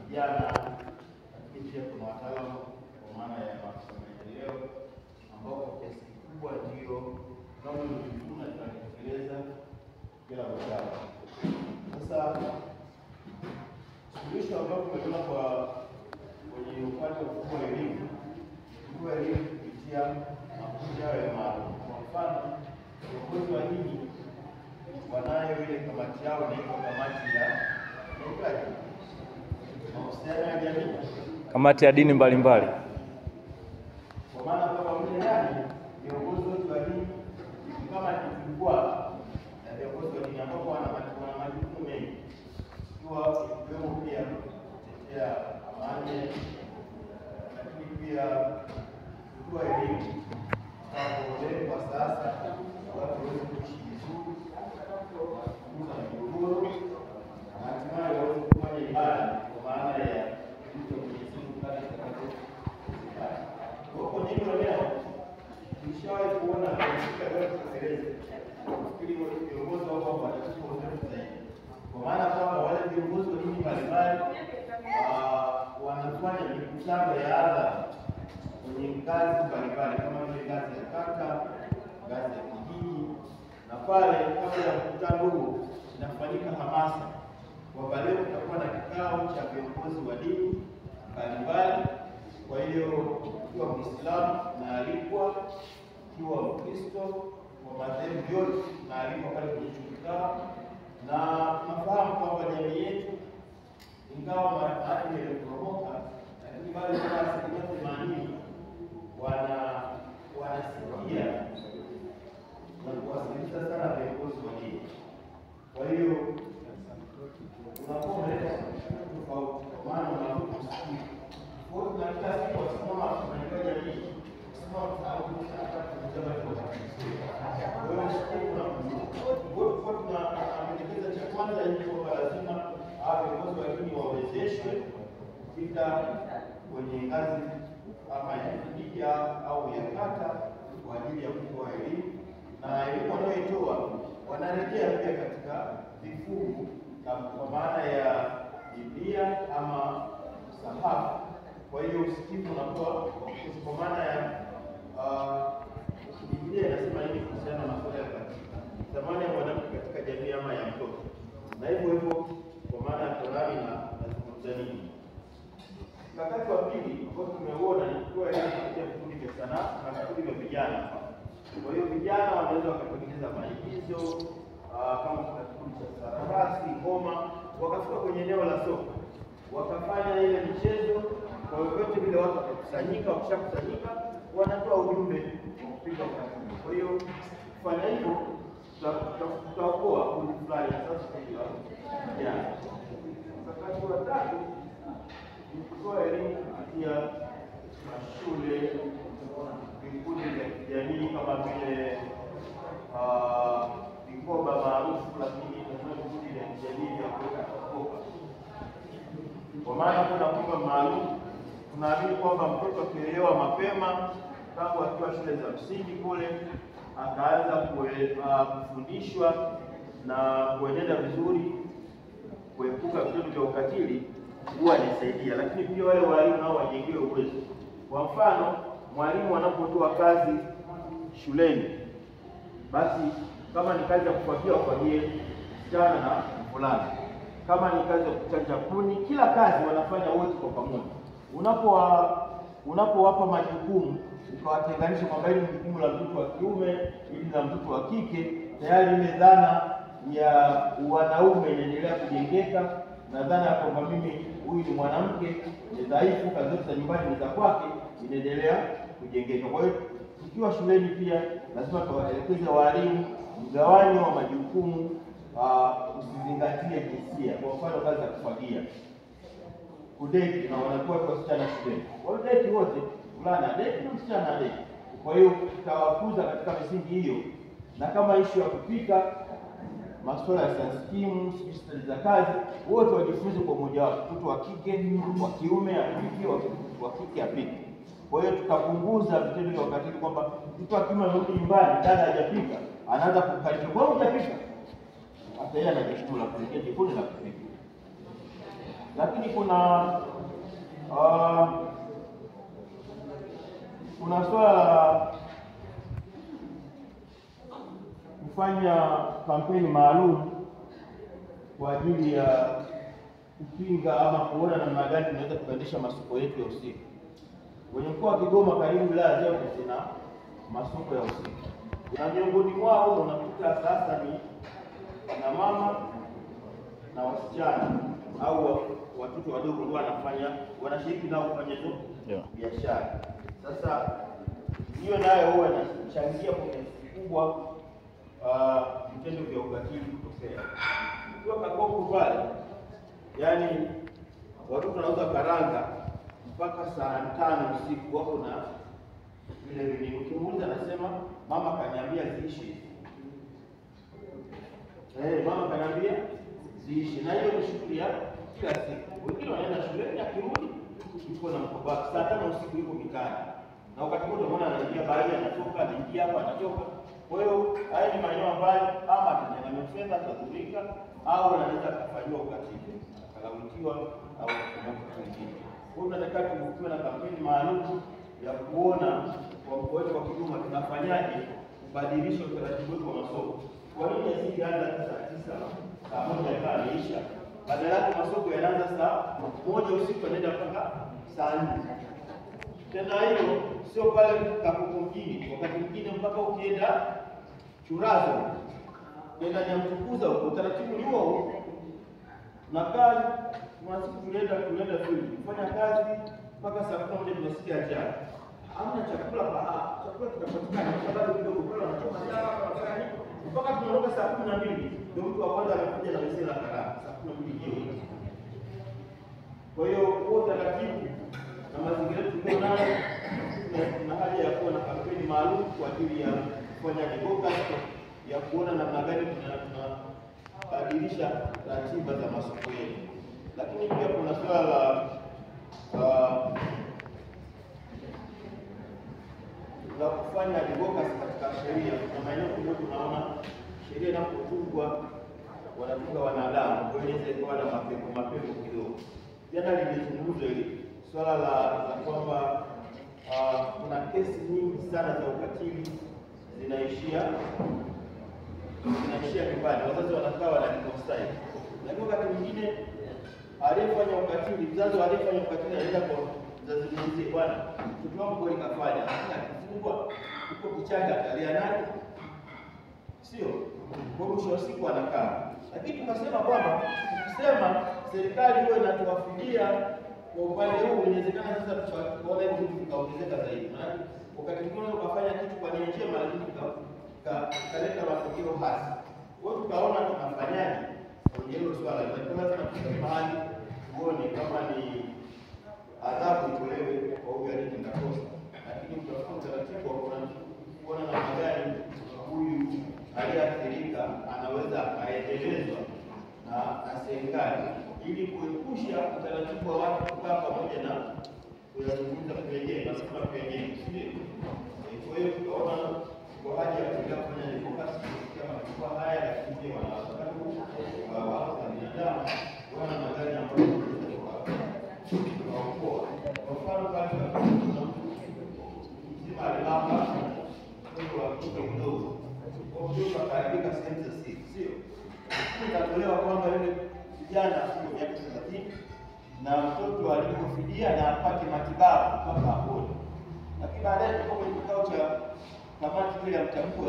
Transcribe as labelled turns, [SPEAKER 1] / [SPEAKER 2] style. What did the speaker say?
[SPEAKER 1] vijana, lakini pia kuna wataalamu kwa maana ya maafisa maendeleo ambao kwa kiasi kikubwa ndio kama tulivyofuna tunatekeleza kila wizara. Sasa suluhisho ambayo tumeona kwenye upande wa mfumo wa elimu, kupitia makundi hayo ya maalum. Kwa mfano, viongozi wa dini wanayo ile kamati yao inaitwa kamati ya mahusiano ya jamii,
[SPEAKER 2] kamati ya dini mbalimbali.
[SPEAKER 1] Kwa maana kwamba mle ndani viongozi wote wa dini kama tulikuwa na viongozi wa dini ambao wana majukumu mengi, ikiwemo pia kutetea amani, lakini pia kutoa elimu kwa sasa watu waweze kuishi vizuri, kupunguza migogoro, na hatimaye waweze kufanya ibada kwa maana ya vitu vya Mwenyezi Mungu kadri itakavyokuwa. Kwa hivyo leo tulishawahi kuona katika leo tutekeleze ili viongozi wao watachukua uzoefu zaidi, kwa maana kwamba wale viongozi wa dini mbalimbali wanafanya mikutano ya hadhara kwenye ngazi mbalimbali kama vile ngazi ya kata, ngazi ya kijiji, na pale kabla ya mkutano huo inafanyika hamasa kwamba leo tutakuwa na kikao cha viongozi wa dini mbalimbali. Kwa hiyo ikiwa Muislamu naalikwa, ikiwa Mkristo, kwa madhehebu yote naalikwa pale kwenye kikao, na tunafahamu kwamba jamii yetu ingawa maadili yameporomoka, lakini bado kuna asilimia 80 wanasikia na kuwasikiliza sana viongozi wa dini. Kwa hiyo unakuwa unaleta tofauti, kwa maana unakuwa msikivu. Kwa hiyo na kila siku wasimama tunaelewa jamii, wasimama tunataka kujama kwa msikivu. Kwa hiyo msikivu na kujua. Kwa tunapendekeza cha kwanza ni kwamba lazima viongozi wa dini wawezeshwe kufika kwenye ngazi ama ya kijiji au ya kata kwa ajili ya kutoa elimu, na elimu wanayoitoa wanarejea pia katika vifungu kwa maana ya Biblia ama sahafu. Kwa hiyo usikivu unakuwa kwa maana ya Biblia inasema nini kuhusiana na masuala ya thamani ya mwanamke katika jamii ama ya mtoto, na hivyo hivyo kwa maana ya Qur'ani na nazungumza nini. Mkakati wa pili ambao tumeuona ni kutoa elimu kupitia vikundi vya sanaa na vikundi vya vijana. Kwa hiyo vijana wanaweza wakatengeneza maigizo kama kuna kikundi cha sarakasi, ngoma, wakafika kwenye eneo la soko wakafanya ile michezo. Kwa vyovyote vile watu wakakusanyika, wakishakusanyika wanatoa ujumbe wa kupiga ukatili. Kwa hiyo kufanya hivyo tutaokoa kundi fulani sasa kwa vijana. Mkakati wa tatu ni kutoa elimu kupitia mashule, vikundi vya kijamii kama vile vikoba maarufu, lakini vikundi vya kijamii vya kuweka kopa. Kwa maana kuna kopa maalum, tunaamini kwamba mtoto akielewa mapema tangu akiwa shule za msingi kule, akaanza kufundishwa na kuenenda vizuri kuepuka vitendo vya ukatili, huwa inasaidia. Lakini pia wale walimu nao wajengewe uwezo. Kwa mfano, mwalimu anapotoa kazi shuleni, basi kama ni kazi ya kufagia ufagie msichana na mvulana, kama ni kazi ya kuchanja kuni, kila kazi wanafanya wote kwa pamoja. Unapowapa majukumu ukawatenganisha kwamba hili ni jukumu la mtoto wa kiume, hili la mtoto wa kike, tayari ile dhana ya wanaume inaendelea kujengeka, na dhana ya kwamba mimi huyu ni mwanamke ni dhaifu, kazi zote za nyumbani ni za kwake, inaendelea kujengeka. Kwa hiyo tukiwa shuleni pia lazima tuwaelekeze walimu mgawanyo wa majukumu, usizingatie jinsia. Kwa mfano kazi ya kufagia, kudeti na wanakuwa kwa wasichana shuleni, wadeti wote, fulana deti na msichana deti. Kwa hiyo tutawakuza katika misingi hiyo, na kama ishu ya kupika, masuala ya sanskimu, stadi za kazi, wote wajifunze kwa mmoja wao, mtoto wa kike, wa kiume apike, wa kike apike. Kwa hiyo tukapunguza vitendo vya ukatili kwamba mtu akiwa anarudi nyumbani dada hajapika, anaanza kukaribia, kwa hujapika. Hata yeye ana jukumu la kupikia jikoni na kupika. Lakini kuna swala la kufanya kampeni maalum kwa ajili ya kupinga ama kuona namna gani tunaweza kuendesha masoko yetu ya usiku. Kwenye mkoa wa Kigoma karibu wilaya zote zina masoko ya usiku, na miongoni mwao unakuta sasa ni na mama na wasichana au watoto wadogo ndio wanashiriki nao kufanya hizo biashara. Sasa hiyo nayo huwa inachangia kwa kiasi kikubwa vitendo vya ukatili kutokea. Kwa Kakonko pale, yaani watoto wanauza karanga mpaka saa 5 usiku, wako na vile vile. Ukimuuliza anasema mama kaniambia ziishi. Mama kaniambia ziishi, na hiyo ni shughuli ya kila siku. Wengine wanaenda shuleni, akirudi yuko na mkoba saa 5 usiku yuko mitaani. Na wakati wote unaona anaingia baadhi, anatoka, anaingia hapa, anatoka. Kwa hiyo haya ni maeneo ambayo ama atanyang'anywa fedha, atadhurika, au anaweza kufanyiwa ukatili, akalawitiwa au kufanywa kitu kingine. Kwa hiyo tunataka tuwe na kampeni maalum ya kuona kwa mkoa wetu wa Kigoma tunafanyaje kubadilisha utaratibu wetu wa masoko. Kwa nini yasianza saa 9 saa 1 ikawa imeisha? Badala yake masoko yanaanza saa 1 usiku yanaenda mpaka saa 4. Tena hiyo sio pale Kakonko mjini, wakati mwingine mpaka ukienda Churazo, ukienda Nyamtukuza huko utaratibu ni huo. Nakaa mwasiku tunaenda field kufanya kazi mpaka saa 11 tunasikia njaa. Hamna chakula chakula kinapatikana kwa sababu kidogo kule wanachoma njaa mpaka tunaondoka saa 12 ndio mtu wa kwanza anakuja na msela karanga saa 12 jioni. Kwa hiyo huo taratibu na mazingira tulio nayo, tuna haja ya kuwa na kampeni maalum kwa ajili ya kufanya advocacy ya kuona namna gani tunabadilisha ratiba za masoko yetu. Lakini pia kuna swala la kufanya advocacy katika sheria. Kuna maeneo kidogo tunaona sheria inapotungwa wanatunga wanadamu, kwa hiyo inaweza kuwa na mapepo kidogo. Jana lilizungumzwa hili swala la kwamba kuna kesi nyingi sana za ukatili zinaishia nyumbani, wazazi wanakaa wanadecide. Lakini wakati mwingine aliyefanya ukatili, mzazi aliyefanya ukatili anaenda kwa mzazi mwenzie, bwana mtoto wangu kweli kafanya, akifungwa huko kichanga atalia nani? Sio? Kwa mwisho wa siku anakaa. Lakini tukasema kwamba tukisema serikali huwe inatuwafidia kwa upande huu, inawezekana sasa tukaona hivi vitu vikaongezeka zaidi. Maana wakati mwingine ukafanya kitu kwa nia njema, lakini kaleta matokeo hasi. Kwa hiyo tukaona tunafanyaje kwenye hilo swala. Lazima tufike mahali tuone kama ni adhabu itolewe kwa huyu aliyetenda kosa, lakini utafuta utaratibu wa kuona namna gani huyu aliyeathirika anaweza akaendelezwa na serikali ili kuepusha utaratibu wa watu kukaa pamoja na kuyazungumza kujenga nasema kujenga. Kwa hiyo tukaona kwa haja ya kufanya advocacy kama kwa haya, lakini pia wanaharakati wa watu wa binadamu wana magari ambayo kwa mfano katika mzima alibaba kwa mtoto mdogo kwa katika sensa sio inatolewa kwamba yule kijana sio miaka 30 na mtoto alipofidia na apate matibabu mpaka apone. Lakini baadaye tuko kwenye kikao cha kamati ile ya mtamko